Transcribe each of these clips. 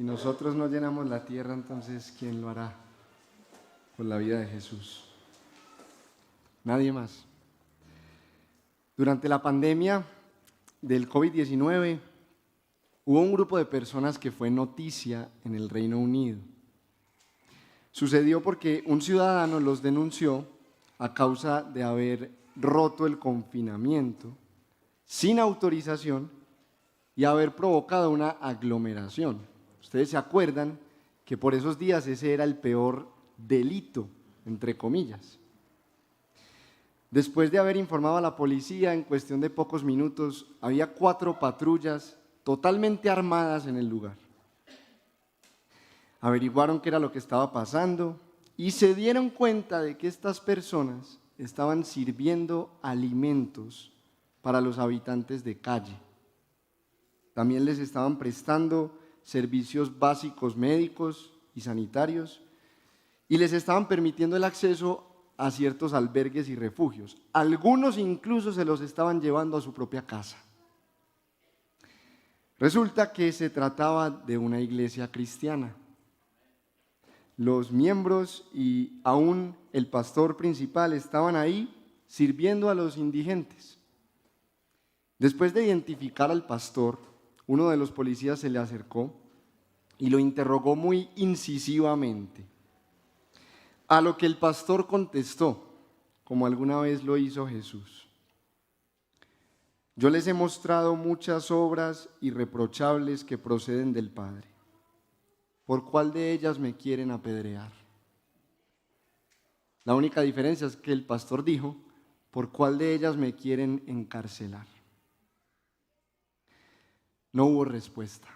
Si nosotros no llenamos la tierra, entonces ¿quién lo hará con la vida de Jesús? Nadie más. Durante la pandemia del COVID-19 hubo un grupo de personas que fue noticia en el Reino Unido. Sucedió porque un ciudadano los denunció a causa de haber roto el confinamiento sin autorización y haber provocado una aglomeración. Ustedes se acuerdan que por esos días ese era el peor delito, entre comillas. Después de haber informado a la policía, en cuestión de pocos minutos, había 4 patrullas totalmente armadas en el lugar. Averiguaron qué era lo que estaba pasando y se dieron cuenta de que estas personas estaban sirviendo alimentos para los habitantes de calle. También les estaban prestando servicios básicos médicos y sanitarios y les estaban permitiendo el acceso a ciertos albergues y refugios. Algunos incluso se los estaban llevando a su propia casa. Resulta que se trataba de una iglesia cristiana. Los miembros y aún el pastor principal estaban ahí sirviendo a los indigentes. Después de identificar al pastor, uno de los policías se le acercó y lo interrogó muy incisivamente. A lo que el pastor contestó, como alguna vez lo hizo Jesús: yo les he mostrado muchas obras irreprochables que proceden del Padre. ¿Por cuál de ellas me quieren apedrear? La única diferencia es que el pastor dijo: ¿por cuál de ellas me quieren encarcelar? No hubo respuesta.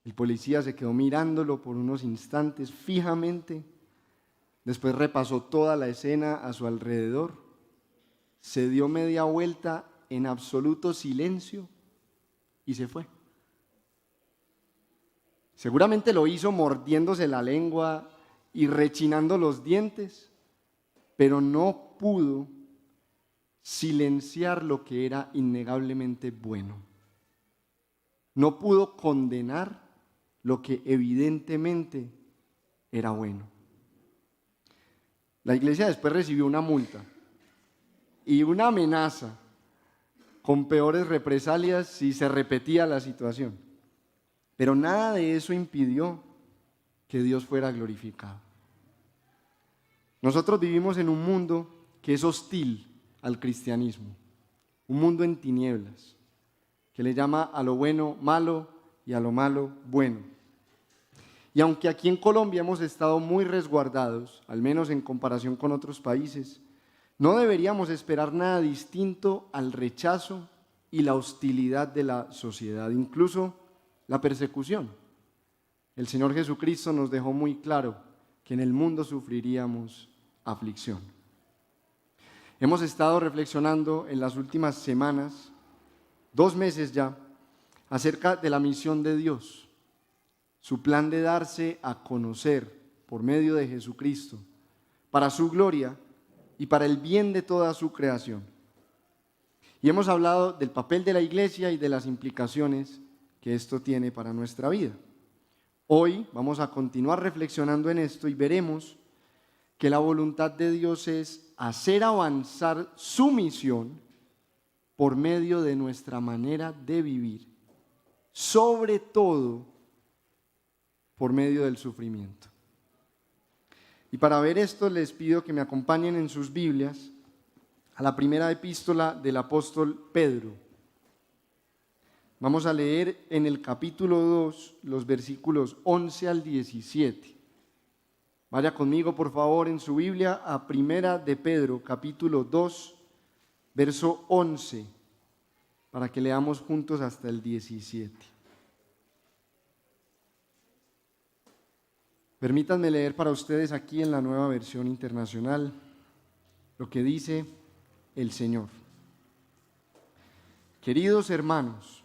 El policía se quedó mirándolo por unos instantes fijamente, después repasó toda la escena a su alrededor, se dio media vuelta en absoluto silencio y se fue. Seguramente lo hizo mordiéndose la lengua y rechinando los dientes, pero no pudo silenciar lo que era innegablemente bueno. No pudo condenar lo que evidentemente era bueno. La iglesia después recibió una multa y una amenaza con peores represalias si se repetía la situación. Pero nada de eso impidió que Dios fuera glorificado. Nosotros vivimos en un mundo que es hostil al cristianismo, un mundo en tinieblas, que le llama a lo bueno malo y a lo malo bueno. Y aunque aquí en Colombia hemos estado muy resguardados, al menos en comparación con otros países, no deberíamos esperar nada distinto al rechazo y la hostilidad de la sociedad, incluso la persecución. El Señor Jesucristo nos dejó muy claro que en el mundo sufriríamos aflicción. Hemos estado reflexionando en las últimas semanas, 2 meses ya, acerca de la misión de Dios, su plan de darse a conocer por medio de Jesucristo, para su gloria y para el bien de toda su creación. Y hemos hablado del papel de la iglesia y de las implicaciones que esto tiene para nuestra vida. Hoy vamos a continuar reflexionando en esto y veremos que la voluntad de Dios es hacer avanzar su misión por medio de nuestra manera de vivir, sobre todo por medio del sufrimiento. Y para ver esto les pido que me acompañen en sus Biblias a la primera epístola del apóstol Pedro. Vamos a leer en el capítulo 2 los versículos 11 al 17. Vaya conmigo por favor en su Biblia a primera de Pedro, capítulo 2, verso 11, para que leamos juntos hasta el 17. Permítanme leer para ustedes aquí en la Nueva Versión Internacional lo que dice el Señor. Queridos hermanos,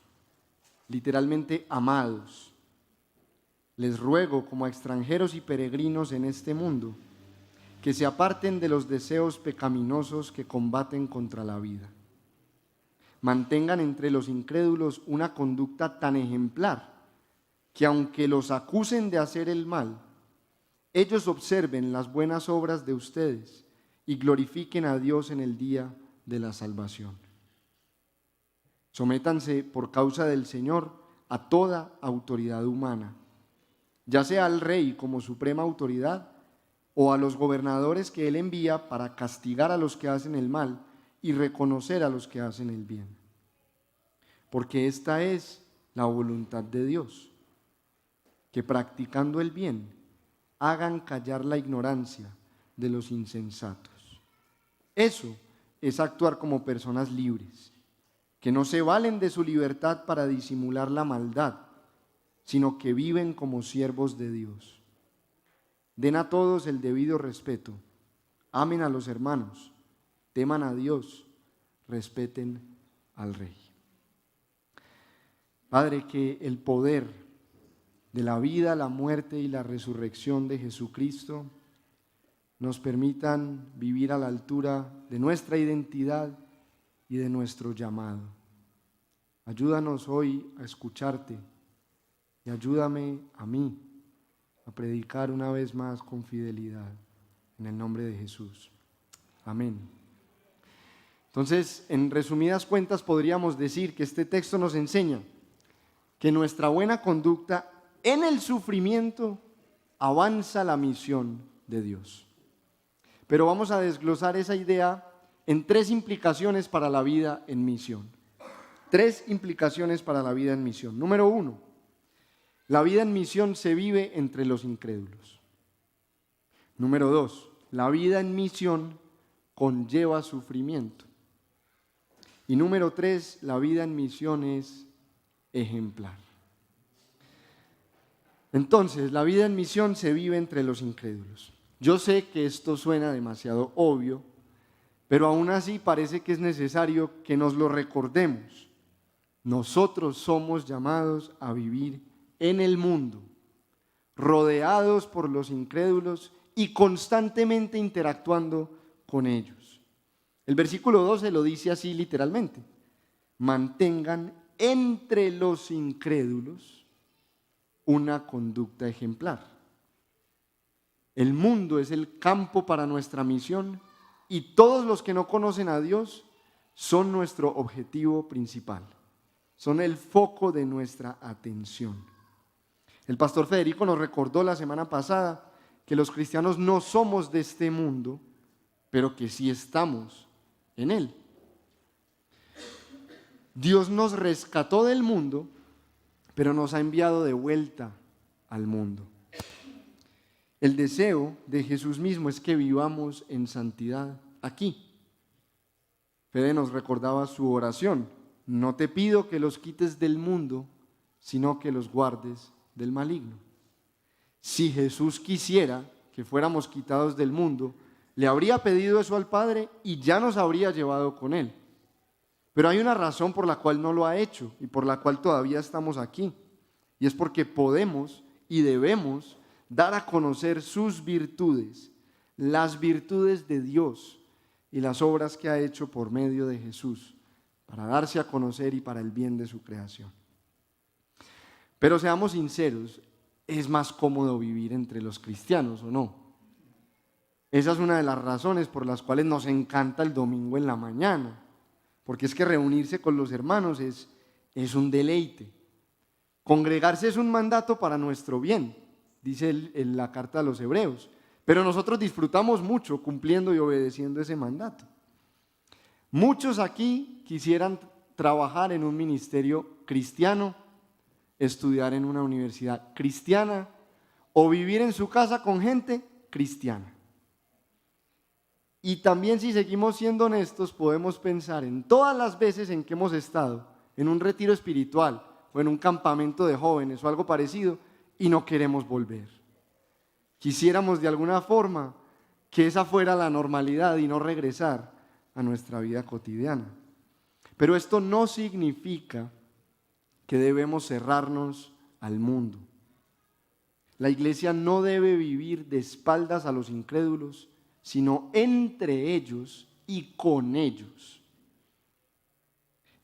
literalmente amados, les ruego como a extranjeros y peregrinos en este mundo, que se aparten de los deseos pecaminosos que combaten contra la vida. Mantengan entre los incrédulos una conducta tan ejemplar que aunque los acusen de hacer el mal, ellos observen las buenas obras de ustedes y glorifiquen a Dios en el día de la salvación. Sométanse por causa del Señor a toda autoridad humana, ya sea al rey como suprema autoridad o a los gobernadores que él envía para castigar a los que hacen el mal y reconocer a los que hacen el bien. Porque esta es la voluntad de Dios, que practicando el bien hagan callar la ignorancia de los insensatos. Eso es actuar como personas libres, que no se valen de su libertad para disimular la maldad, sino que viven como siervos de Dios. Den a todos el debido respeto, amen a los hermanos, teman a Dios, respeten al Rey. Padre, que el poder de la vida, la muerte y la resurrección de Jesucristo nos permitan vivir a la altura de nuestra identidad y de nuestro llamado. Ayúdanos hoy a escucharte y ayúdame a mí a predicar una vez más con fidelidad, en el nombre de Jesús. Amén. Entonces, en resumidas cuentas, podríamos decir que este texto nos enseña que nuestra buena conducta en el sufrimiento avanza la misión de Dios. Pero vamos a desglosar esa idea en 3 implicaciones para la vida en misión. 3 implicaciones para la vida en misión. Número 1, la vida en misión se vive entre los incrédulos. Número 2, la vida en misión conlleva sufrimiento. Y número 3, la vida en misión es ejemplar. Entonces, la vida en misión se vive entre los incrédulos. Yo sé que esto suena demasiado obvio, pero aún así parece que es necesario que nos lo recordemos. Nosotros somos llamados a vivir en el mundo, rodeados por los incrédulos y constantemente interactuando con ellos. El versículo 12 lo dice así literalmente: mantengan entre los incrédulos una conducta ejemplar. El mundo es el campo para nuestra misión y todos los que no conocen a Dios son nuestro objetivo principal, son el foco de nuestra atención. El pastor Federico nos recordó la semana pasada que los cristianos no somos de este mundo, pero que sí estamos en él. Dios nos rescató del mundo, pero nos ha enviado de vuelta al mundo. El deseo de Jesús mismo es que vivamos en santidad aquí. Fede nos recordaba su oración: no te pido que los quites del mundo, sino que los guardes del maligno. Si Jesús quisiera que fuéramos quitados del mundo, le habría pedido eso al Padre y ya nos habría llevado con él. Pero hay una razón por la cual no lo ha hecho y por la cual todavía estamos aquí. Y es porque podemos y debemos dar a conocer sus virtudes, las virtudes de Dios y las obras que ha hecho por medio de Jesús, para darse a conocer y para el bien de su creación. Pero seamos sinceros, es más cómodo vivir entre los cristianos, ¿o no? Esa es una de las razones por las cuales nos encanta el domingo en la mañana, porque es que reunirse con los hermanos es un deleite. Congregarse es un mandato para nuestro bien, dice en la carta a los Hebreos, pero nosotros disfrutamos mucho cumpliendo y obedeciendo ese mandato. Muchos aquí quisieran trabajar en un ministerio cristiano, estudiar en una universidad cristiana o vivir en su casa con gente cristiana. Y también, si seguimos siendo honestos, podemos pensar en todas las veces en que hemos estado en un retiro espiritual o en un campamento de jóvenes o algo parecido y no queremos volver. Quisiéramos de alguna forma que esa fuera la normalidad y no regresar a nuestra vida cotidiana. Pero esto no significa que debemos cerrarnos al mundo. La iglesia no debe vivir de espaldas a los incrédulos, sino entre ellos y con ellos.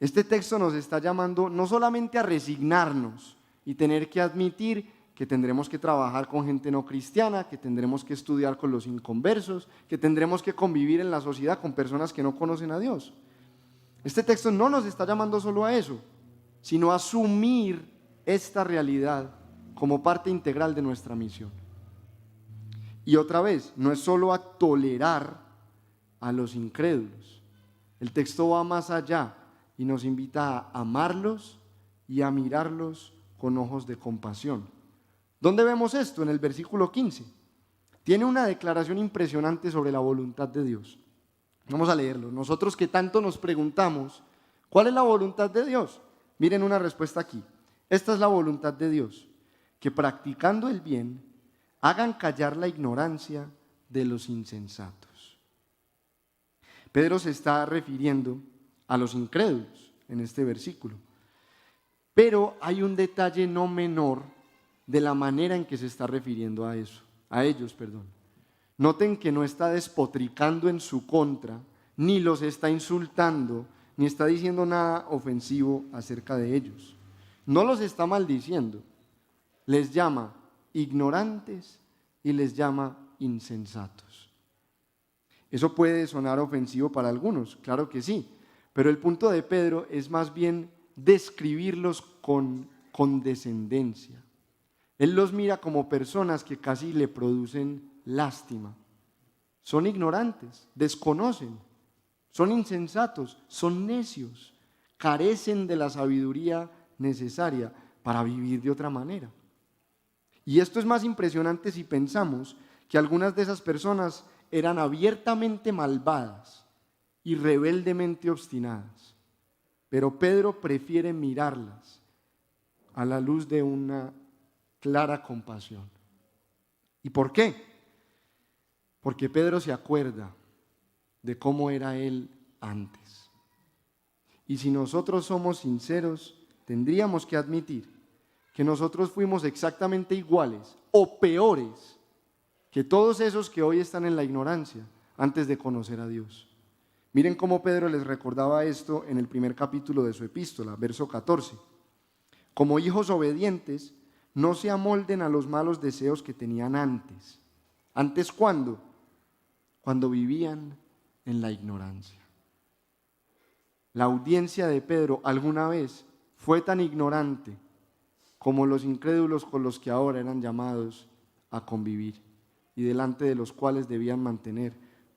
Este texto nos está llamando no solamente a resignarnos y tener que admitir que tendremos que trabajar con gente no cristiana, que tendremos que estudiar con los inconversos, que tendremos que convivir en la sociedad con personas que no conocen a Dios. Este texto no nos está llamando solo a eso, sino a asumir esta realidad como parte integral de nuestra misión. Y otra vez, no es solo a tolerar a los incrédulos. El texto va más allá y nos invita a amarlos y a mirarlos con ojos de compasión. ¿Dónde vemos esto? En el versículo 15. Tiene una declaración impresionante sobre la voluntad de Dios. Vamos a leerlo. Nosotros que tanto nos preguntamos, ¿cuál es la voluntad de Dios? Miren una respuesta aquí. Esta es la voluntad de Dios, que practicando el bien, hagan callar la ignorancia de los insensatos. Pedro se está refiriendo a los incrédulos en este versículo. Pero hay un detalle no menor de la manera en que se está refiriendo a ellos. Noten que no está despotricando en su contra, ni los está insultando, ni está diciendo nada ofensivo acerca de ellos. No los está maldiciendo, les llama ignorantes y les llama insensatos. Eso puede sonar ofensivo para algunos, claro que sí, pero el punto de Pedro es más bien describirlos con condescendencia. Él los mira como personas que casi le producen lástima. Son ignorantes, desconocen, son insensatos, son necios, carecen de la sabiduría necesaria para vivir de otra manera. Y esto es más impresionante si pensamos que algunas de esas personas eran abiertamente malvadas y rebeldemente obstinadas. Pero Pedro prefiere mirarlas a la luz de una clara compasión. ¿Y por qué? Porque Pedro se acuerda de cómo era él antes. Y si nosotros somos sinceros, tendríamos que admitir que nosotros fuimos exactamente iguales o peores que todos esos que hoy están en la ignorancia antes de conocer a Dios. Miren cómo Pedro les recordaba esto en el primer capítulo de su epístola, verso 14. Como hijos obedientes, no se amolden a los malos deseos que tenían antes. ¿Antes cuándo? Cuando vivían en la ignorancia. La audiencia de Pedro alguna vez fue tan ignorante como los incrédulos con los que ahora eran llamados a convivir y delante de los cuales debían mantener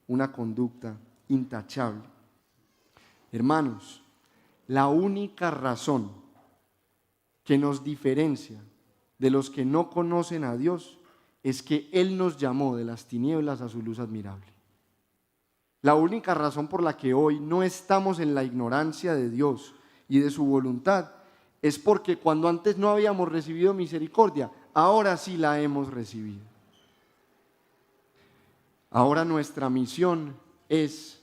una conducta intachable. Hermanos, la única razón que nos diferencia de los que no conocen a Dios es que Él nos llamó de las tinieblas a su luz admirable. La única razón por la que hoy no estamos en la ignorancia de Dios y de su voluntad es porque cuando antes no habíamos recibido misericordia, ahora sí la hemos recibido. Ahora nuestra misión es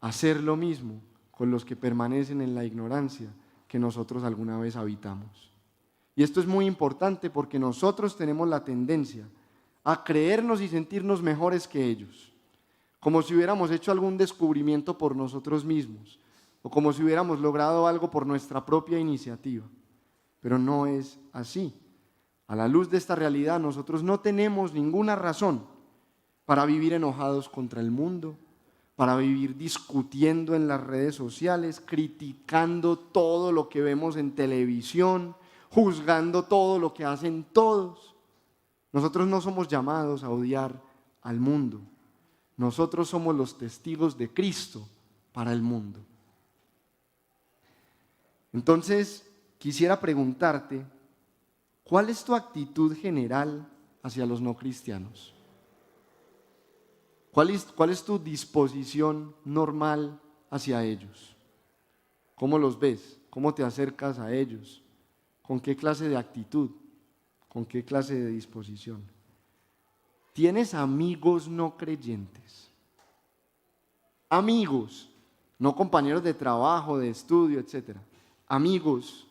hacer lo mismo con los que permanecen en la ignorancia que nosotros alguna vez habitamos. Y esto es muy importante porque nosotros tenemos la tendencia a creernos y sentirnos mejores que ellos, como si hubiéramos hecho algún descubrimiento por nosotros mismos, o como si hubiéramos logrado algo por nuestra propia iniciativa. Pero no es así. A la luz de esta realidad, nosotros no tenemos ninguna razón para vivir enojados contra el mundo, para vivir discutiendo en las redes sociales, criticando todo lo que vemos en televisión, juzgando todo lo que hacen todos. Nosotros no somos llamados a odiar al mundo. Nosotros somos los testigos de Cristo para el mundo. Entonces, quisiera preguntarte, ¿cuál es tu actitud general hacia los no cristianos? ¿Cuál es tu disposición normal hacia ellos? ¿Cómo los ves? ¿Cómo te acercas a ellos? ¿Con qué clase de actitud? ¿Con qué clase de disposición? ¿Tienes amigos no creyentes? Amigos, no compañeros de trabajo, de estudio, etc. Amigos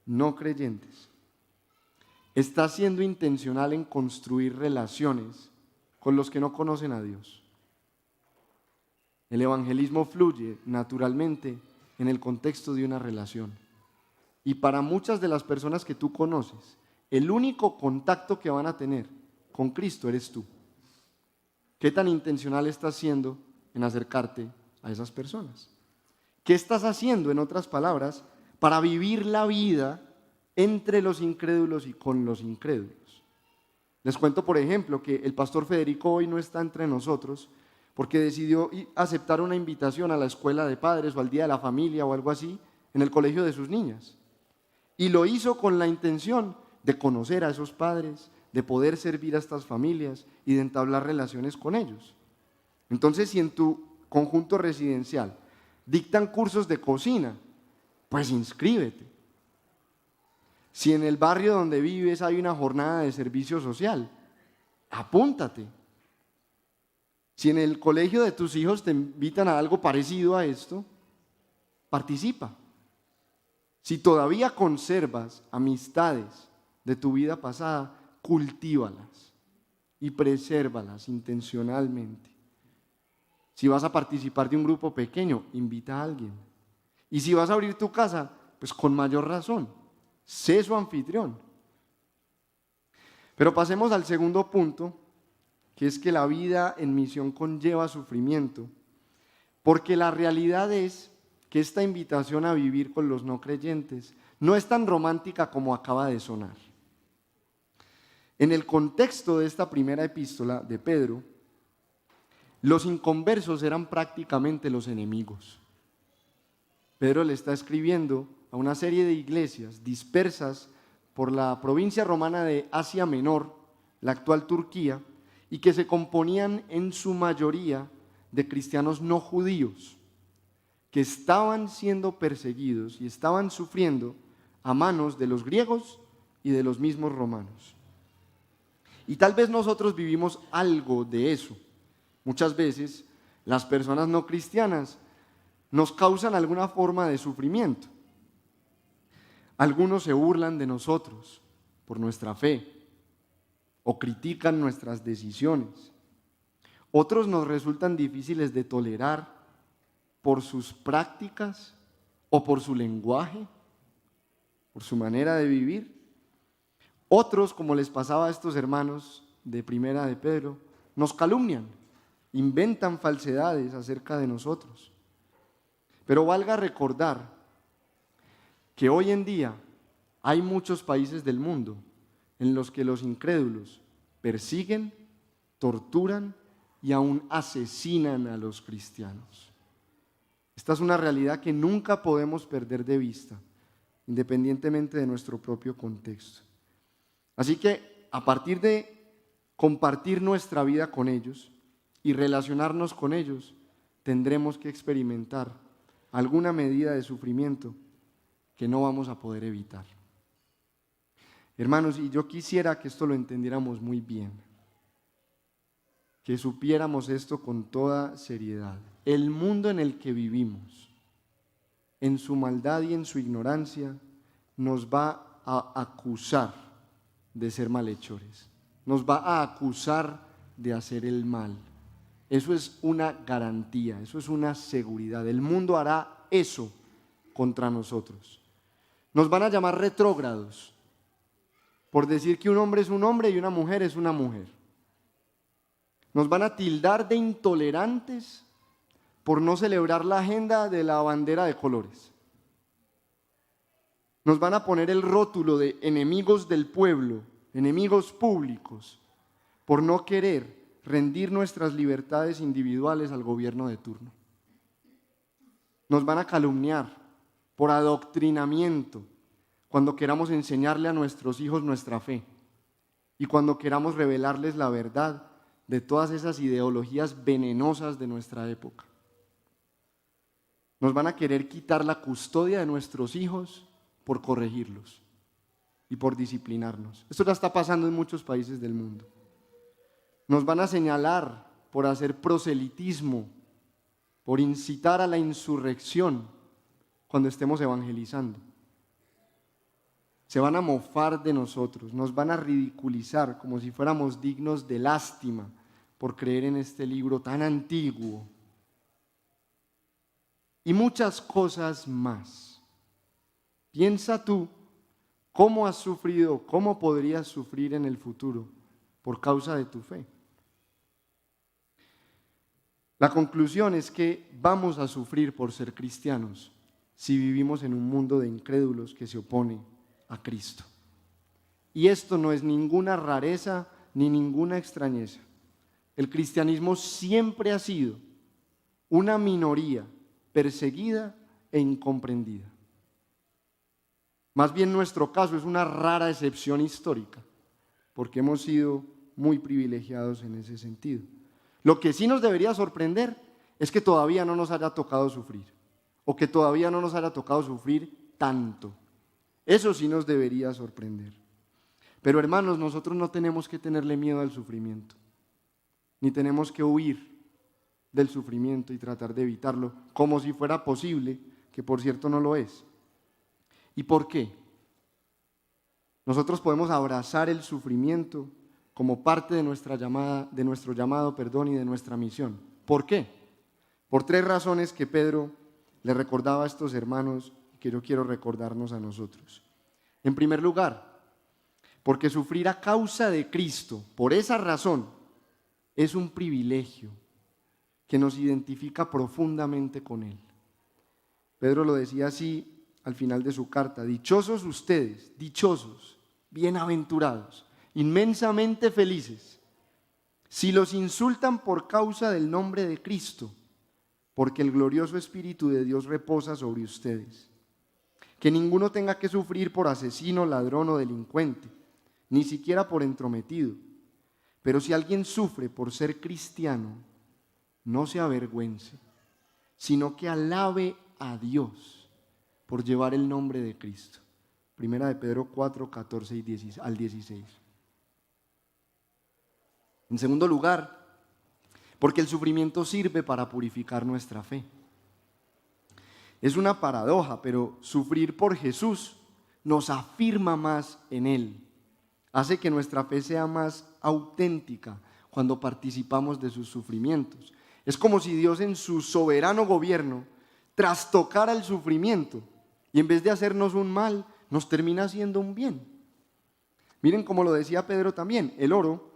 no creyentes. ¿Estás siendo intencional en construir relaciones con los que no conocen a Dios? El evangelismo fluye naturalmente en el contexto de una relación. Y para muchas de las personas que tú conoces, el único contacto que van a tener con Cristo eres tú. ¿Qué tan intencional estás siendo en acercarte a esas personas? ¿Qué estás haciendo, en otras palabras, para vivir la vida entre los incrédulos y con los incrédulos? Les cuento, por ejemplo, que el pastor Federico hoy no está entre nosotros porque decidió aceptar una invitación a la escuela de padres o al día de la familia o algo así en el colegio de sus niñas. Y lo hizo con la intención de conocer a esos padres, de poder servir a estas familias y de entablar relaciones con ellos. Entonces, si en tu conjunto residencial dictan cursos de cocina, pues inscríbete. Si en el barrio donde vives hay una jornada de servicio social, apúntate. Si en el colegio de tus hijos te invitan a algo parecido a esto, participa. Si todavía conservas amistades de tu vida pasada, cultívalas y presérvalas intencionalmente. Si vas a participar de un grupo pequeño, invita a alguien. Y si vas a abrir tu casa, pues con mayor razón, sé su anfitrión. Pero pasemos al segundo punto, que es que la vida en misión conlleva sufrimiento, porque la realidad es que esta invitación a vivir con los no creyentes no es tan romántica como acaba de sonar. En el contexto de esta primera epístola de Pedro, los inconversos eran prácticamente los enemigos. Pedro le está escribiendo a una serie de iglesias dispersas por la provincia romana de Asia Menor, la actual Turquía, y que se componían en su mayoría de cristianos no judíos, que estaban siendo perseguidos y estaban sufriendo a manos de los griegos y de los mismos romanos. Y tal vez nosotros vivimos algo de eso. Muchas veces las personas no cristianas nos causan alguna forma de sufrimiento. Algunos se burlan de nosotros por nuestra fe o critican nuestras decisiones. Otros nos resultan difíciles de tolerar por sus prácticas o por su lenguaje, por su manera de vivir. Otros, como les pasaba a estos hermanos de primera de Pedro, nos calumnian, inventan falsedades acerca de nosotros. Pero valga recordar que hoy en día hay muchos países del mundo en los que los incrédulos persiguen, torturan y aún asesinan a los cristianos. Esta es una realidad que nunca podemos perder de vista, independientemente de nuestro propio contexto. Así que a partir de compartir nuestra vida con ellos y relacionarnos con ellos, tendremos que experimentar alguna medida de sufrimiento que no vamos a poder evitar. Hermanos, y yo quisiera que esto lo entendiéramos muy bien, que supiéramos esto con toda seriedad. El mundo en el que vivimos, en su maldad y en su ignorancia, nos va a acusar de ser malhechores, nos va a acusar de hacer el mal. Eso es una garantía, eso es una seguridad. El mundo hará eso contra nosotros. Nos van a llamar retrógrados por decir que un hombre es un hombre y una mujer es una mujer. Nos van a tildar de intolerantes por no celebrar la agenda de la bandera de colores. Nos van a poner el rótulo de enemigos del pueblo, enemigos públicos, por no querer rendir nuestras libertades individuales al gobierno de turno. Nos van a calumniar por adoctrinamiento cuando queramos enseñarle a nuestros hijos nuestra fe y cuando queramos revelarles la verdad de todas esas ideologías venenosas de nuestra época. Nos van a querer quitar la custodia de nuestros hijos por corregirlos y por disciplinarnos. Esto ya está pasando en muchos países del mundo. Nos van a señalar por hacer proselitismo, por incitar a la insurrección cuando estemos evangelizando. Se van a mofar de nosotros, nos van a ridiculizar como si fuéramos dignos de lástima por creer en este libro tan antiguo. Y muchas cosas más. Piensa tú cómo has sufrido, cómo podrías sufrir en el futuro por causa de tu fe. La conclusión es que vamos a sufrir por ser cristianos si vivimos en un mundo de incrédulos que se opone a Cristo. Y esto no es ninguna rareza ni ninguna extrañeza. El cristianismo siempre ha sido una minoría perseguida e incomprendida. Más bien nuestro caso es una rara excepción histórica, porque hemos sido muy privilegiados en ese sentido. Lo que sí nos debería sorprender es que todavía no nos haya tocado sufrir, o que todavía no nos haya tocado sufrir tanto. Eso sí nos debería sorprender. Pero hermanos, nosotros no tenemos que tenerle miedo al sufrimiento, ni tenemos que huir del sufrimiento y tratar de evitarlo, como si fuera posible, que por cierto no lo es. ¿Y por qué? Nosotros podemos abrazar el sufrimiento como parte de nuestro llamado, y de nuestra misión. ¿Por qué? Por 3 razones que Pedro le recordaba a estos hermanos y que yo quiero recordarnos a nosotros. En primer lugar, porque sufrir a causa de Cristo, por esa razón, es un privilegio que nos identifica profundamente con Él. Pedro lo decía así al final de su carta: dichosos ustedes, dichosos, bienaventurados, inmensamente felices, si los insultan por causa del nombre de Cristo, porque el glorioso Espíritu de Dios reposa sobre ustedes. Que ninguno tenga que sufrir por asesino, ladrón o delincuente, ni siquiera por entrometido. Pero si alguien sufre por ser cristiano, no se avergüence, sino que alabe a Dios por llevar el nombre de Cristo. Primera de Pedro 4, 14 al 16. En segundo lugar, porque el sufrimiento sirve para purificar nuestra fe. Es una paradoja, pero sufrir por Jesús nos afirma más en Él. Hace que nuestra fe sea más auténtica cuando participamos de sus sufrimientos. Es como si Dios en su soberano gobierno trastocara el sufrimiento y en vez de hacernos un mal, nos termina haciendo un bien. Miren como lo decía Pedro también: el oro,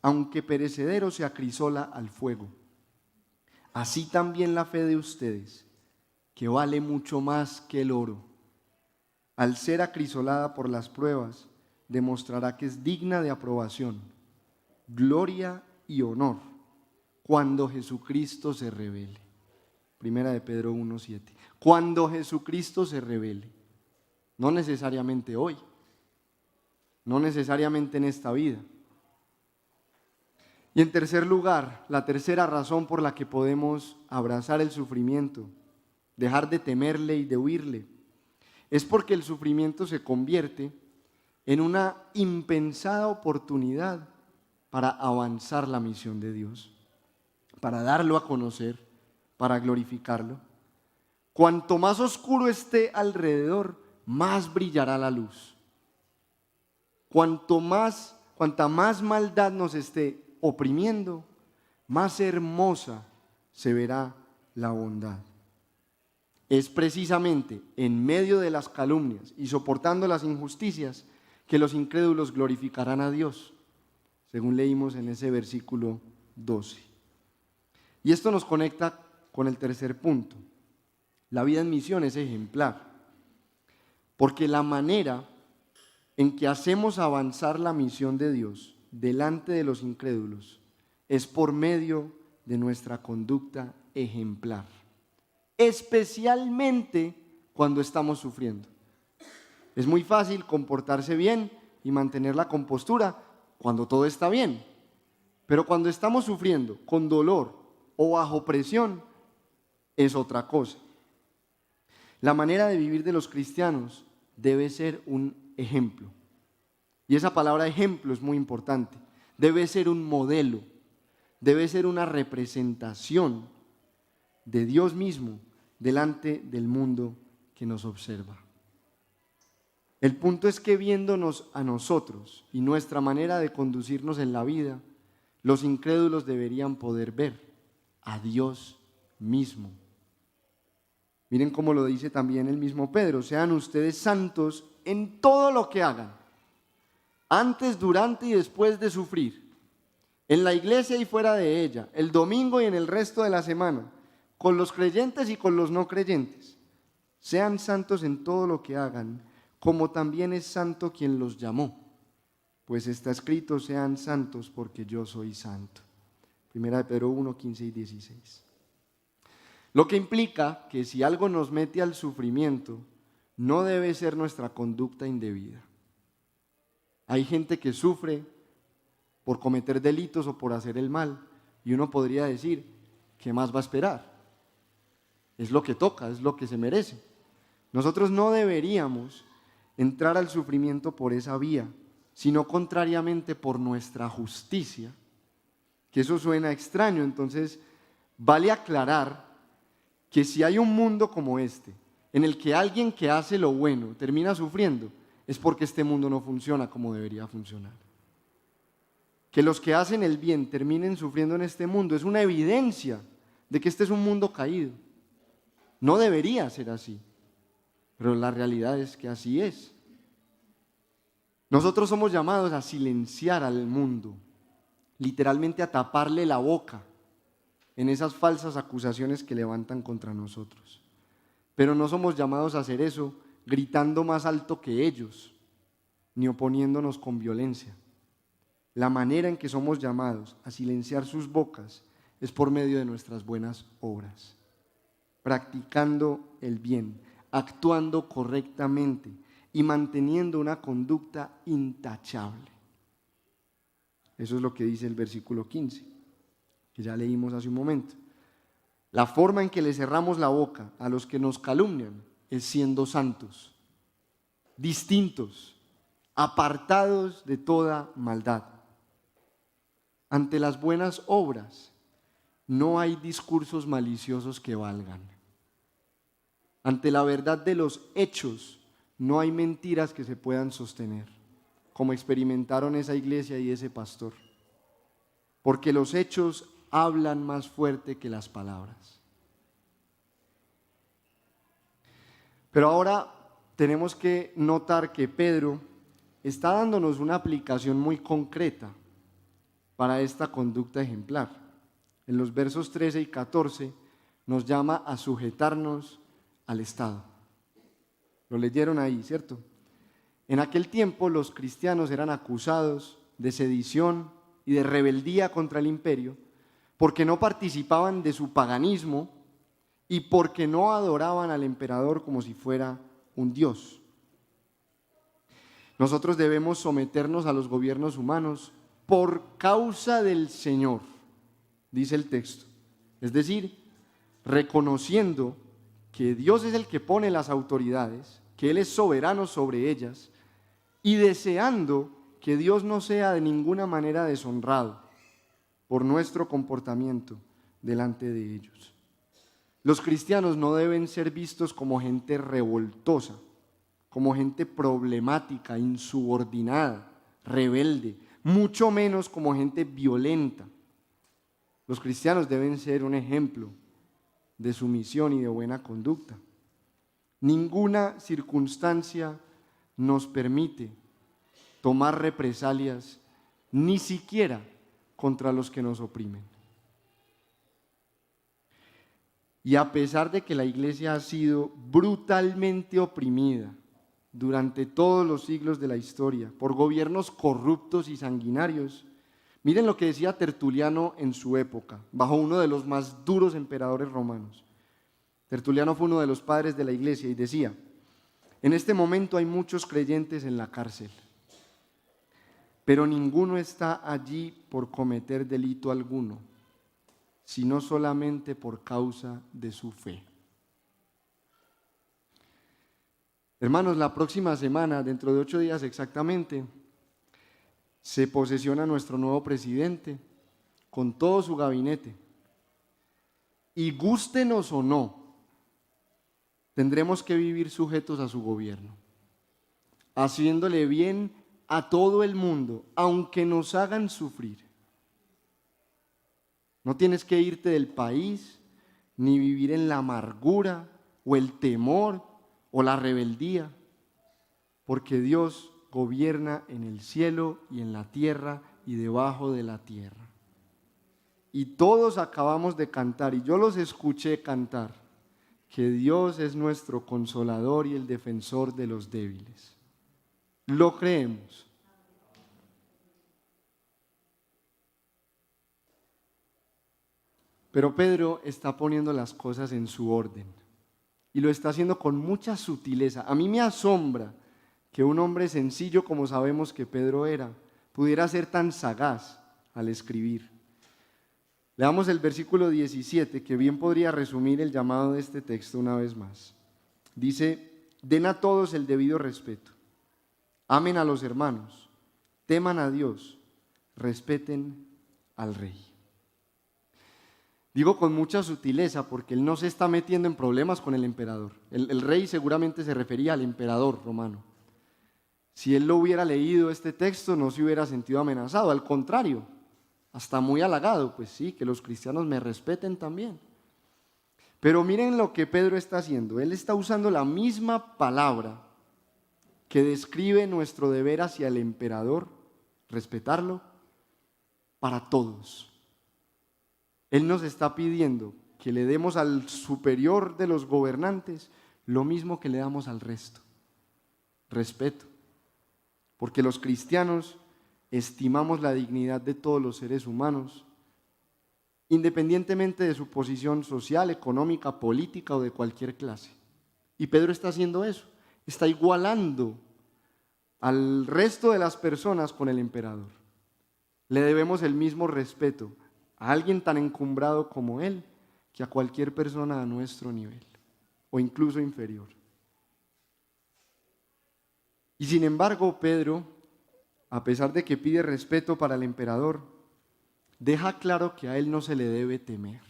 aunque perecedero, se acrisola al fuego. Así también la fe de ustedes, que vale mucho más que el oro, al ser acrisolada por las pruebas, demostrará que es digna de aprobación, gloria y honor cuando Jesucristo se revele. Primera de Pedro 1:7. Cuando Jesucristo se revele. No necesariamente hoy, no necesariamente en esta vida. Y en tercer lugar, la tercera razón por la que podemos abrazar el sufrimiento, dejar de temerle y de huirle, es porque el sufrimiento se convierte en una impensada oportunidad para avanzar la misión de Dios, para darlo a conocer, para glorificarlo. Cuanto más oscuro esté alrededor, más brillará la luz. Cuanta más maldad nos esté oprimiendo, más hermosa se verá la bondad. Es precisamente en medio de las calumnias y soportando las injusticias que los incrédulos glorificarán a Dios, según leímos en ese versículo 12. Y esto nos conecta con el tercer punto. La vida en misión es ejemplar, porque la manera en que hacemos avanzar la misión de Dios delante de los incrédulos es por medio de nuestra conducta ejemplar, especialmente cuando estamos sufriendo. Es muy fácil comportarse bien y mantener la compostura cuando todo está bien, pero cuando estamos sufriendo con dolor o bajo presión es otra cosa. La manera de vivir de los cristianos debe ser un ejemplo. Y esa palabra ejemplo es muy importante. Debe ser un modelo, debe ser una representación de Dios mismo delante del mundo que nos observa. El punto es que viéndonos a nosotros y nuestra manera de conducirnos en la vida, los incrédulos deberían poder ver a Dios mismo. Miren cómo lo dice también el mismo Pedro: sean ustedes santos en todo lo que hagan, antes, durante y después de sufrir, en la iglesia y fuera de ella, el domingo y en el resto de la semana, con los creyentes y con los no creyentes. Sean santos en todo lo que hagan, como también es santo quien los llamó. Pues está escrito: sean santos porque yo soy santo. Primera de Pedro 1, 15 y 16. Lo que implica que si algo nos mete al sufrimiento, no debe ser nuestra conducta indebida. Hay gente que sufre por cometer delitos o por hacer el mal, y uno podría decir: ¿qué más va a esperar? Es lo que toca, es lo que se merece. Nosotros no deberíamos entrar al sufrimiento por esa vía, sino contrariamente por nuestra justicia. Que eso suena extraño, entonces vale aclarar que si hay un mundo como este, en el que alguien que hace lo bueno termina sufriendo, es porque este mundo no funciona como debería funcionar. Que los que hacen el bien terminen sufriendo en este mundo es una evidencia de que este es un mundo caído. No debería ser así, pero la realidad es que así es. Nosotros somos llamados a silenciar al mundo, literalmente a taparle la boca en esas falsas acusaciones que levantan contra nosotros. Pero no somos llamados a hacer eso gritando más alto que ellos, ni oponiéndonos con violencia. La manera en que somos llamados a silenciar sus bocas es por medio de nuestras buenas obras, practicando el bien, actuando correctamente y manteniendo una conducta intachable. Eso es lo que dice el versículo 15, que ya leímos hace un momento. La forma en que le cerramos la boca a los que nos calumnian es siendo santos, distintos, apartados de toda maldad. Ante las buenas obras no hay discursos maliciosos que valgan. Ante la verdad de los hechos no hay mentiras que se puedan sostener, como experimentaron esa iglesia y ese pastor. Porque los hechos hablan más fuerte que las palabras. Pero ahora tenemos que notar que Pedro está dándonos una aplicación muy concreta para esta conducta ejemplar. En los versos 13 y 14 nos llama a sujetarnos al Estado. Lo leyeron ahí, ¿cierto? En aquel tiempo los cristianos eran acusados de sedición y de rebeldía contra el imperio porque no participaban de su paganismo y porque no adoraban al emperador como si fuera un dios. Nosotros debemos someternos a los gobiernos humanos por causa del Señor, dice el texto. Es decir, reconociendo que Dios es el que pone las autoridades, que Él es soberano sobre ellas, y deseando que Dios no sea de ninguna manera deshonrado por nuestro comportamiento delante de ellos. Los cristianos no deben ser vistos como gente revoltosa, como gente problemática, insubordinada, rebelde, mucho menos como gente violenta. Los cristianos deben ser un ejemplo de sumisión y de buena conducta. Ninguna circunstancia nos permite tomar represalias, ni siquiera contra los que nos oprimen. Y a pesar de que la iglesia ha sido brutalmente oprimida durante todos los siglos de la historia por gobiernos corruptos y sanguinarios, miren lo que decía Tertuliano en su época, bajo uno de los más duros emperadores romanos. Tertuliano fue uno de los padres de la iglesia y decía: en este momento hay muchos creyentes en la cárcel, pero ninguno está allí por cometer delito alguno, sino solamente por causa de su fe. Hermanos, la próxima semana, dentro de 8 días exactamente, se posesiona nuestro nuevo presidente con todo su gabinete. Y gústenos o no, tendremos que vivir sujetos a su gobierno, haciéndole bien a todo el mundo, aunque nos hagan sufrir. No tienes que irte del país, ni vivir en la amargura, o el temor o la rebeldía, porque Dios gobierna en el cielo y en la tierra y debajo de la tierra. Y todos acabamos de cantar, y yo los escuché cantar, que Dios es nuestro consolador y el defensor de los débiles. ¿Lo creemos? Pero Pedro está poniendo las cosas en su orden y lo está haciendo con mucha sutileza. A mí me asombra que un hombre sencillo, como sabemos que Pedro era, pudiera ser tan sagaz al escribir. Leamos el versículo 17, que bien podría resumir el llamado de este texto una vez más. Dice: den a todos el debido respeto, amen a los hermanos, teman a Dios, respeten al rey. Digo con mucha sutileza porque él no se está metiendo en problemas con el emperador. El rey seguramente se refería al emperador romano. Si él lo hubiera leído este texto, no se hubiera sentido amenazado, al contrario, hasta muy halagado, pues sí, que los cristianos me respeten también. Pero miren lo que Pedro está haciendo. Él está usando la misma palabra que describe nuestro deber hacia el emperador, respetarlo, para todos. Él nos está pidiendo que le demos al superior de los gobernantes lo mismo que le damos al resto: respeto. Porque los cristianos estimamos la dignidad de todos los seres humanos, independientemente de su posición social, económica, política o de cualquier clase. Y Pedro está haciendo eso, está igualando al resto de las personas con el emperador. Le debemos el mismo respeto a alguien tan encumbrado como él que a cualquier persona a nuestro nivel o incluso inferior. Y sin embargo, Pedro, a pesar de que pide respeto para el emperador, deja claro que a él no se le debe temer.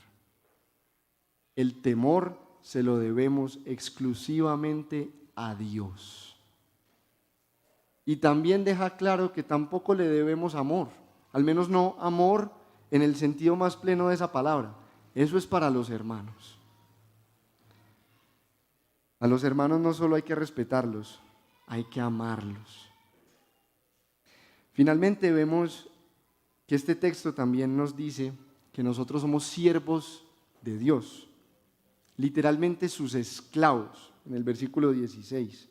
El temor se lo debemos exclusivamente a Dios. Y también deja claro que tampoco le debemos amor, al menos no amor en el sentido más pleno de esa palabra. Eso es para los hermanos. A los hermanos no solo hay que respetarlos, hay que amarlos. Finalmente vemos que este texto también nos dice que nosotros somos siervos de Dios, literalmente sus esclavos, en el versículo 16.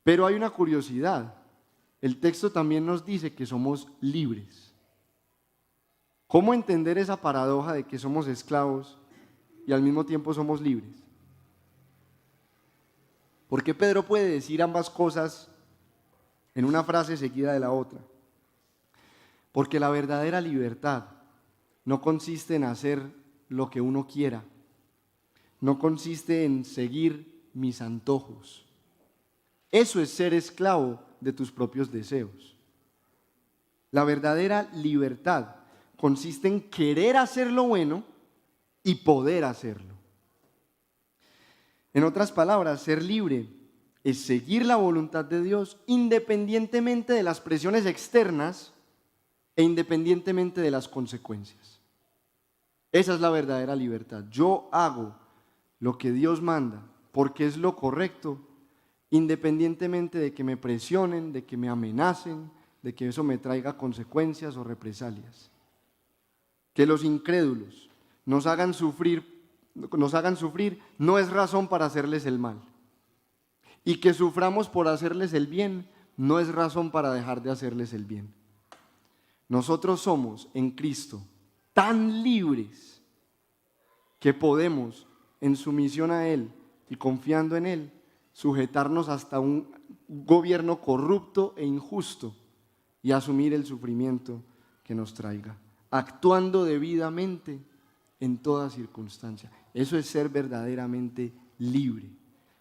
Pero hay una curiosidad, el texto también nos dice que somos libres. ¿Cómo entender esa paradoja de que somos esclavos y al mismo tiempo somos libres? ¿Por qué Pedro puede decir ambas cosas en una frase seguida de la otra? Porque la verdadera libertad no consiste en hacer lo que uno quiera, no consiste en seguir mis antojos. Eso es ser esclavo de tus propios deseos. La verdadera libertad consiste en querer hacer lo bueno y poder hacerlo. En otras palabras, ser libre es seguir la voluntad de Dios independientemente de las presiones externas e independientemente de las consecuencias. Esa es la verdadera libertad. Yo hago lo que Dios manda porque es lo correcto, independientemente de que me presionen, de que me amenacen, de que eso me traiga consecuencias o represalias. Que los incrédulos nos hagan sufrir no es razón para hacerles el mal. Y que suframos por hacerles el bien no es razón para dejar de hacerles el bien. Nosotros somos en Cristo tan libres que podemos, en sumisión a Él y confiando en Él, sujetarnos hasta un gobierno corrupto e injusto y asumir el sufrimiento que nos traiga, actuando debidamente en toda circunstancia. Eso es ser verdaderamente libre.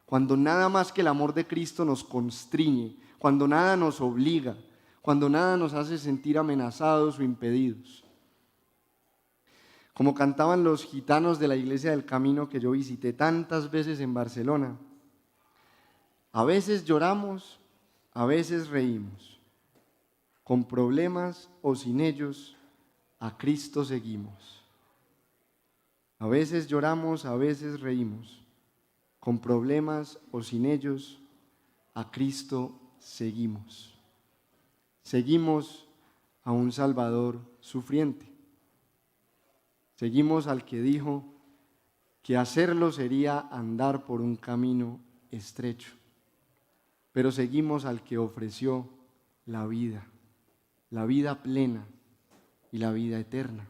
Cuando nada más que el amor de Cristo nos constriñe, cuando nada nos obliga, cuando nada nos hace sentir amenazados o impedidos. Como cantaban los gitanos de la Iglesia del Camino que yo visité tantas veces en Barcelona, a veces lloramos, a veces reímos, con problemas o sin ellos, a Cristo seguimos. A veces lloramos, a veces reímos, con problemas o sin ellos, a Cristo seguimos. Seguimos a un Salvador sufriente. Seguimos al que dijo que hacerlo sería andar por un camino estrecho. Pero seguimos al que ofreció la vida plena y la vida eterna.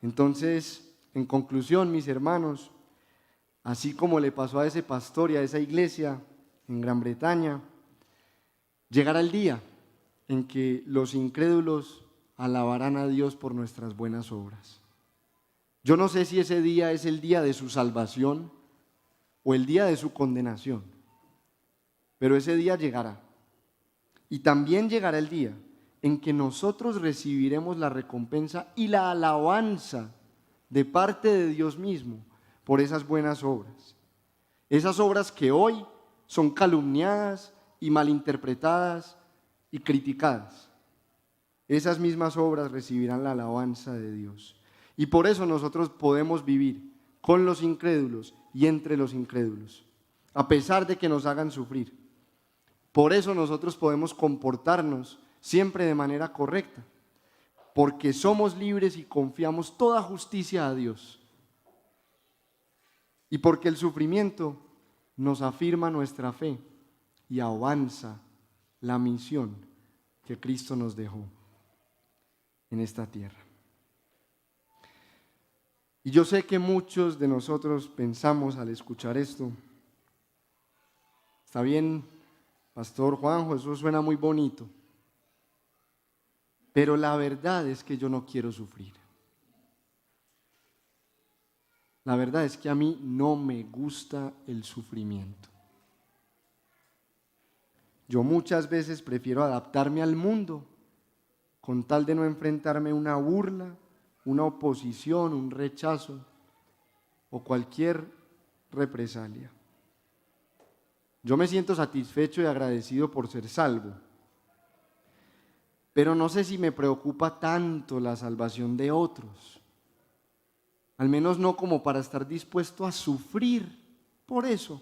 Entonces, en conclusión, mis hermanos, así como le pasó a ese pastor y a esa iglesia en Gran Bretaña, llegará el día en que los incrédulos alabarán a Dios por nuestras buenas obras. Yo no sé si ese día es el día de su salvación o el día de su condenación, pero ese día llegará. Y también llegará el día en que nosotros recibiremos la recompensa y la alabanza de parte de Dios mismo por esas buenas obras. Esas obras que hoy son calumniadas y malinterpretadas y criticadas. Esas mismas obras recibirán la alabanza de Dios. Y por eso nosotros podemos vivir con los incrédulos y entre los incrédulos, a pesar de que nos hagan sufrir. Por eso nosotros podemos comportarnos siempre de manera correcta, porque somos libres y confiamos toda justicia a Dios. Y porque el sufrimiento nos afirma nuestra fe y avanza la misión que Cristo nos dejó en esta tierra. Y yo sé que muchos de nosotros pensamos al escuchar esto, está bien, Pastor Juanjo, eso suena muy bonito, pero la verdad es que yo no quiero sufrir. La verdad es que a mí no me gusta el sufrimiento. Yo muchas veces prefiero adaptarme al mundo con tal de no enfrentarme a una burla, una oposición, un rechazo o cualquier represalia. Yo me siento satisfecho y agradecido por ser salvo, pero no sé si me preocupa tanto la salvación de otros, al menos no como para estar dispuesto a sufrir por eso.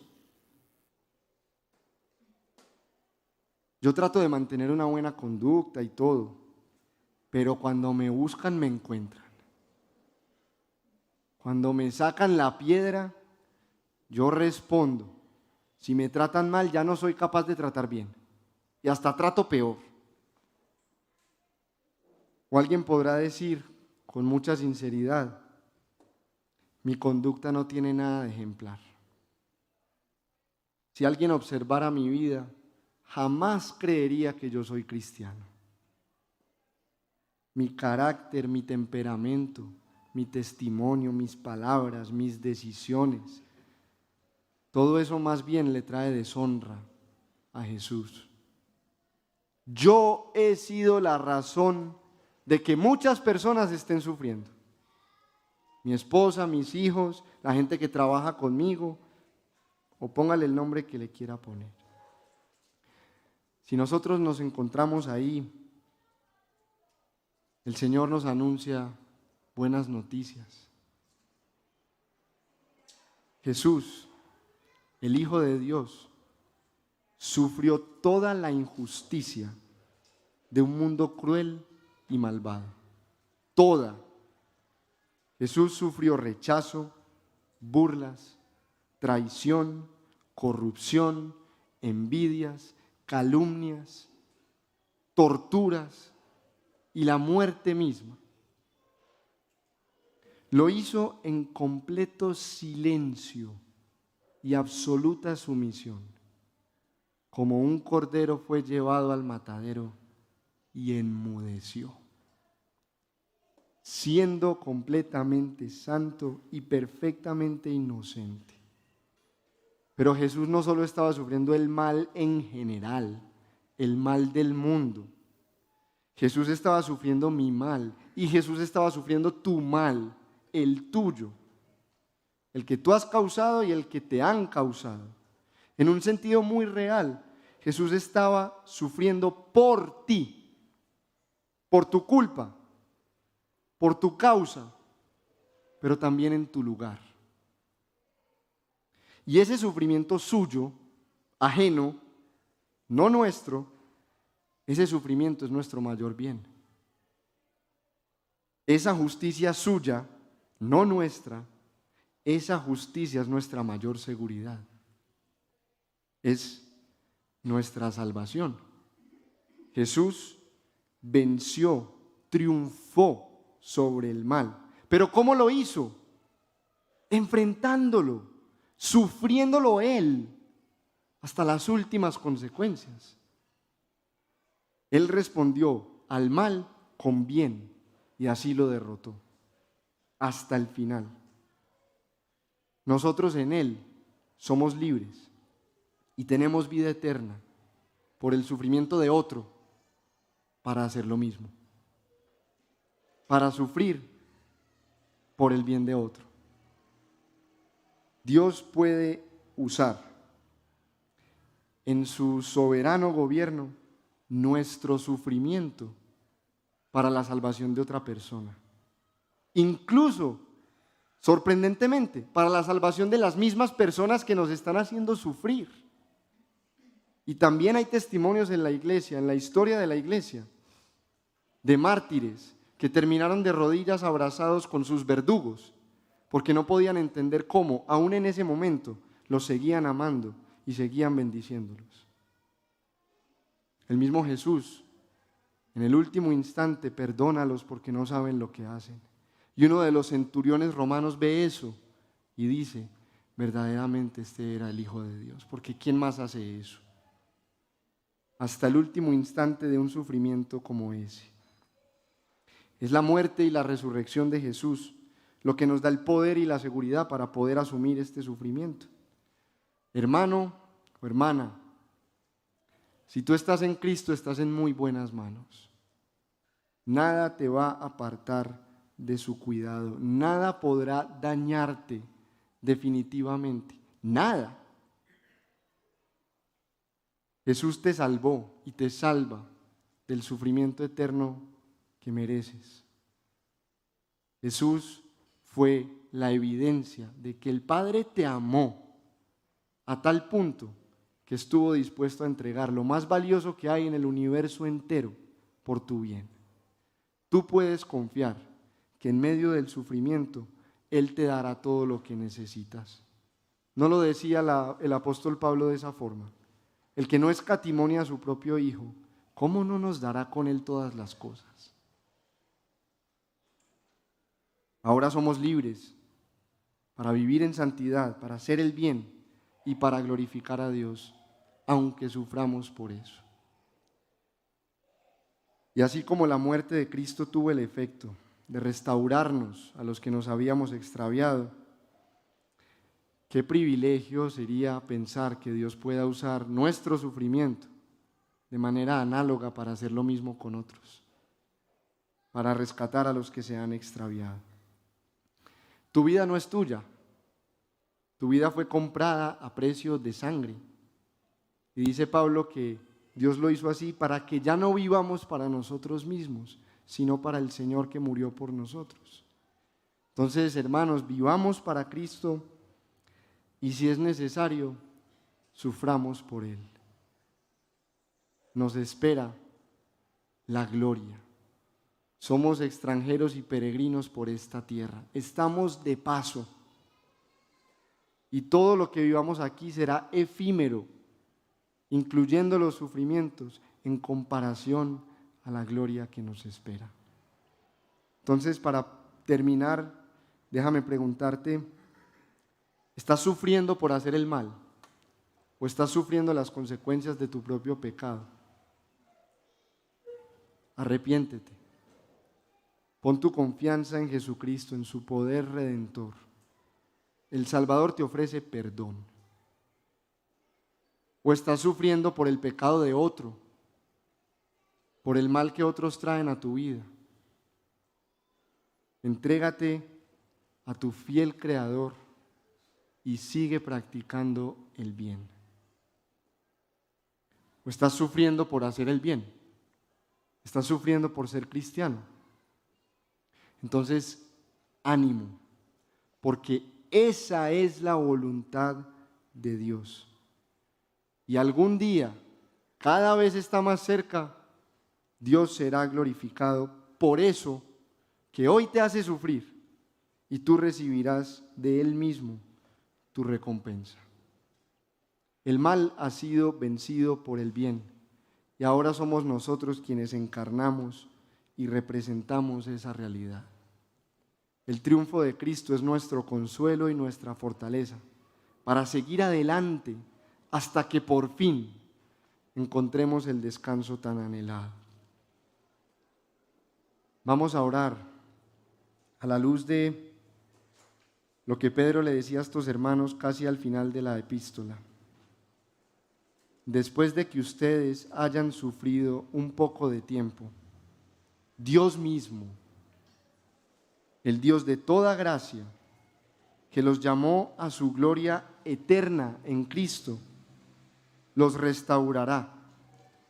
Yo trato de mantener una buena conducta y todo, pero cuando me buscan me encuentran. Cuando me sacan la piedra, yo respondo. Si me tratan mal, ya no soy capaz de tratar bien. Y hasta trato peor. O alguien podrá decir con mucha sinceridad, mi conducta no tiene nada de ejemplar. Si alguien observara mi vida, jamás creería que yo soy cristiano. Mi carácter, mi temperamento, mi testimonio, mis palabras, mis decisiones, todo eso más bien le trae deshonra a Jesús. Yo he sido la razón de que muchas personas estén sufriendo. Mi esposa, mis hijos, la gente que trabaja conmigo, o póngale el nombre que le quiera poner. Si nosotros nos encontramos ahí, el Señor nos anuncia buenas noticias. Jesús, el Hijo de Dios, sufrió toda la injusticia de un mundo cruel y malvado. Toda. Jesús sufrió rechazo, burlas, traición, corrupción, envidias, calumnias, torturas y la muerte misma. Lo hizo en completo silencio y absoluta sumisión. Como un cordero fue llevado al matadero y enmudeció. Siendo completamente santo y perfectamente inocente. Pero Jesús no solo estaba sufriendo el mal en general, el mal del mundo. Jesús estaba sufriendo mi mal y Jesús estaba sufriendo tu mal, el tuyo, el que tú has causado y el que te han causado. En un sentido muy real, Jesús estaba sufriendo por ti, por tu culpa, por tu causa, pero también en tu lugar. Y ese sufrimiento suyo, ajeno, no nuestro, ese sufrimiento es nuestro mayor bien. Esa justicia suya, no nuestra, esa justicia es nuestra mayor seguridad. Es nuestra salvación. Jesús venció, triunfó sobre el mal. ¿Pero cómo lo hizo? Enfrentándolo, sufriéndolo Él hasta las últimas consecuencias. Él respondió al mal con bien y así lo derrotó hasta el final. Nosotros en Él somos libres y tenemos vida eterna por el sufrimiento de otro para hacer lo mismo, para sufrir por el bien de otro. Dios puede usar en su soberano gobierno nuestro sufrimiento para la salvación de otra persona. Incluso, sorprendentemente, para la salvación de las mismas personas que nos están haciendo sufrir. Y también hay testimonios en la iglesia, en la historia de la iglesia, de mártires que terminaron de rodillas abrazados con sus verdugos, porque no podían entender cómo, aún en ese momento, los seguían amando y seguían bendiciéndolos. El mismo Jesús, en el último instante, perdónalos porque no saben lo que hacen. Y uno de los centuriones romanos ve eso y dice, verdaderamente este era el Hijo de Dios, porque ¿quién más hace eso? Hasta el último instante de un sufrimiento como ese. Es la muerte y la resurrección de Jesús lo que nos da el poder y la seguridad para poder asumir este sufrimiento. Hermano o hermana, si tú estás en Cristo, estás en muy buenas manos. Nada te va a apartar de su cuidado, nada podrá dañarte definitivamente, nada. Jesús te salvó y te salva del sufrimiento eterno que mereces. Jesús fue la evidencia de que el Padre te amó a tal punto que estuvo dispuesto a entregar lo más valioso que hay en el universo entero por tu bien. Tú puedes confiar que en medio del sufrimiento Él te dará todo lo que necesitas. ¿No lo decía el apóstol Pablo de esa forma? El que no escatimó a su propio Hijo, ¿cómo no nos dará con Él todas las cosas? Ahora somos libres para vivir en santidad, para hacer el bien y para glorificar a Dios, aunque suframos por eso. Y así como la muerte de Cristo tuvo el efecto de restaurarnos a los que nos habíamos extraviado, qué privilegio sería pensar que Dios pueda usar nuestro sufrimiento de manera análoga para hacer lo mismo con otros, para rescatar a los que se han extraviado. Tu vida no es tuya, tu vida fue comprada a precio de sangre. Y dice Pablo que Dios lo hizo así para que ya no vivamos para nosotros mismos, sino para el Señor que murió por nosotros. Entonces, hermanos, vivamos para Cristo y si es necesario, suframos por Él. Nos espera la gloria. Somos extranjeros y peregrinos por esta tierra. Estamos de paso. Y todo lo que vivamos aquí será efímero, incluyendo los sufrimientos, en comparación a la gloria que nos espera. Entonces, para terminar, déjame preguntarte, ¿estás sufriendo por hacer el mal? ¿O estás sufriendo las consecuencias de tu propio pecado? Arrepiéntete. Pon tu confianza en Jesucristo, en su poder redentor. El Salvador te ofrece perdón. ¿O estás sufriendo por el pecado de otro? ¿Por el mal que otros traen a tu vida? Entrégate a tu fiel Creador y sigue practicando el bien. ¿O estás sufriendo por hacer el bien? ¿Estás sufriendo por ser cristiano? Entonces, ánimo, porque esa es la voluntad de Dios. Y algún día, cada vez está más cerca, Dios será glorificado. Por eso que hoy te hace sufrir, y tú recibirás de Él mismo tu recompensa. El mal ha sido vencido por el bien, y ahora somos nosotros quienes encarnamos y representamos esa realidad. El triunfo de Cristo es nuestro consuelo y nuestra fortaleza para seguir adelante hasta que por fin encontremos el descanso tan anhelado. Vamos a orar a la luz de lo que Pedro le decía a estos hermanos casi al final de la epístola. Después de que ustedes hayan sufrido un poco de tiempo, Dios mismo, el Dios de toda gracia, que los llamó a su gloria eterna en Cristo, los restaurará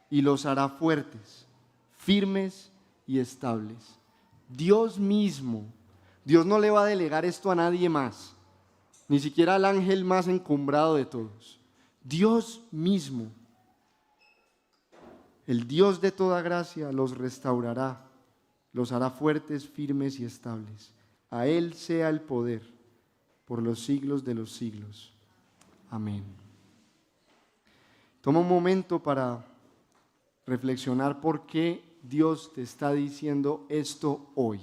y los hará fuertes, firmes y estables. Dios mismo. Dios no le va a delegar esto a nadie más, ni siquiera al ángel más encumbrado de todos. Dios mismo, el Dios de toda gracia, los restaurará, los hará fuertes, firmes y estables. A Él sea el poder por los siglos de los siglos. Amén. Toma un momento para reflexionar por qué Dios te está diciendo esto hoy.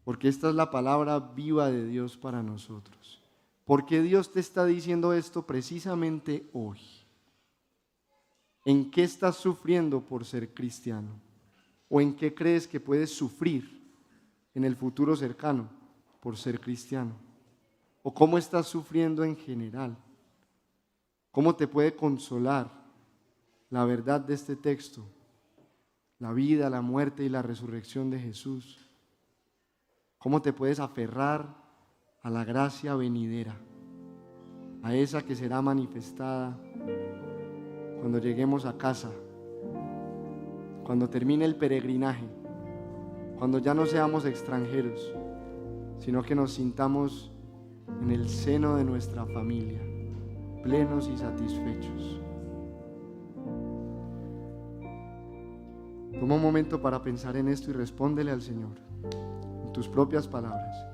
Porque esta es la palabra viva de Dios para nosotros. ¿Por qué Dios te está diciendo esto precisamente hoy? ¿En qué estás sufriendo por ser cristiano? ¿O en qué crees que puedes sufrir en el futuro cercano por ser cristiano? ¿O cómo estás sufriendo en general? ¿Cómo te puede consolar la verdad de este texto? La vida, la muerte y la resurrección de Jesús. ¿Cómo te puedes aferrar a la gracia venidera, a esa que será manifestada cuando lleguemos a casa, cuando termine el peregrinaje, cuando ya no seamos extranjeros, sino que nos sintamos en el seno de nuestra familia, plenos y satisfechos? Toma un momento para pensar en esto y respóndele al Señor en tus propias palabras.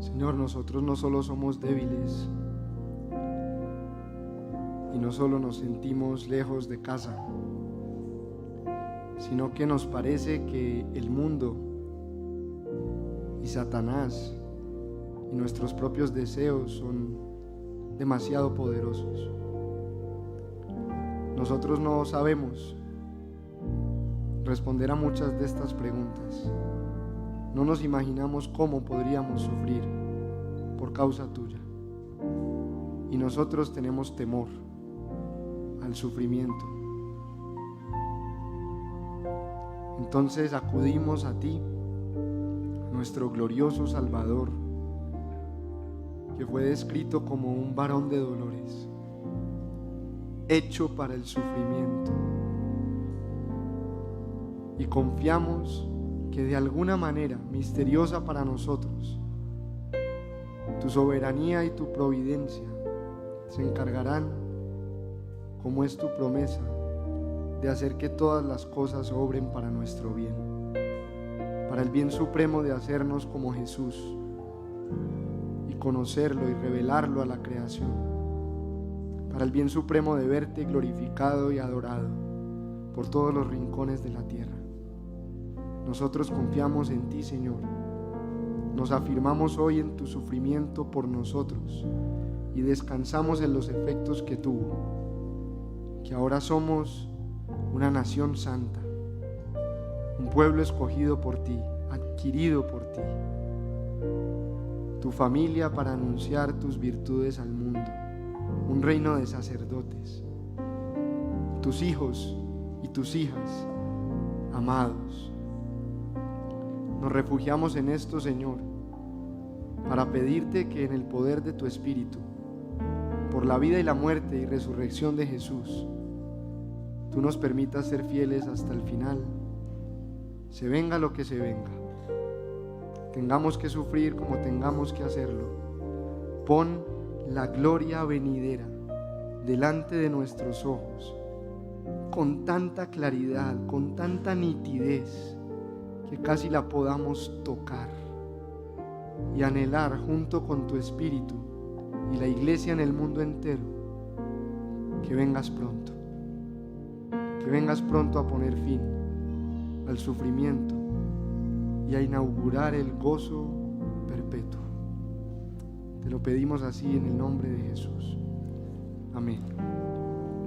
Señor, nosotros no solo somos débiles y no solo nos sentimos lejos de casa, sino que nos parece que el mundo y Satanás y nuestros propios deseos son demasiado poderosos. Nosotros no sabemos responder a muchas de estas preguntas. No nos imaginamos cómo podríamos sufrir por causa tuya. Y nosotros tenemos temor al sufrimiento. Entonces acudimos a ti, a nuestro glorioso Salvador, que fue descrito como un varón de dolores, hecho para el sufrimiento. Y confiamos que de alguna manera misteriosa para nosotros, tu soberanía y tu providencia se encargarán, como es tu promesa, de hacer que todas las cosas obren para nuestro bien, para el bien supremo de hacernos como Jesús y conocerlo y revelarlo a la creación, para el bien supremo de verte glorificado y adorado por todos los rincones de la tierra. Nosotros confiamos en ti, Señor. Nos afirmamos hoy en tu sufrimiento por nosotros y descansamos en los efectos que tuvo, que ahora somos una nación santa, un pueblo escogido por ti, adquirido por ti, tu familia para anunciar tus virtudes al mundo, un reino de sacerdotes, tus hijos y tus hijas amados. Nos refugiamos en esto, Señor, para pedirte que en el poder de tu Espíritu, por la vida y la muerte y resurrección de Jesús, tú nos permitas ser fieles hasta el final, se venga lo que se venga, tengamos que sufrir como tengamos que hacerlo. Pon la gloria venidera delante de nuestros ojos con tanta claridad, con tanta nitidez, que casi la podamos tocar y anhelar junto con tu Espíritu y la iglesia en el mundo entero, que vengas pronto a poner fin al sufrimiento y a inaugurar el gozo perpetuo. Te lo pedimos así en el nombre de Jesús. Amén.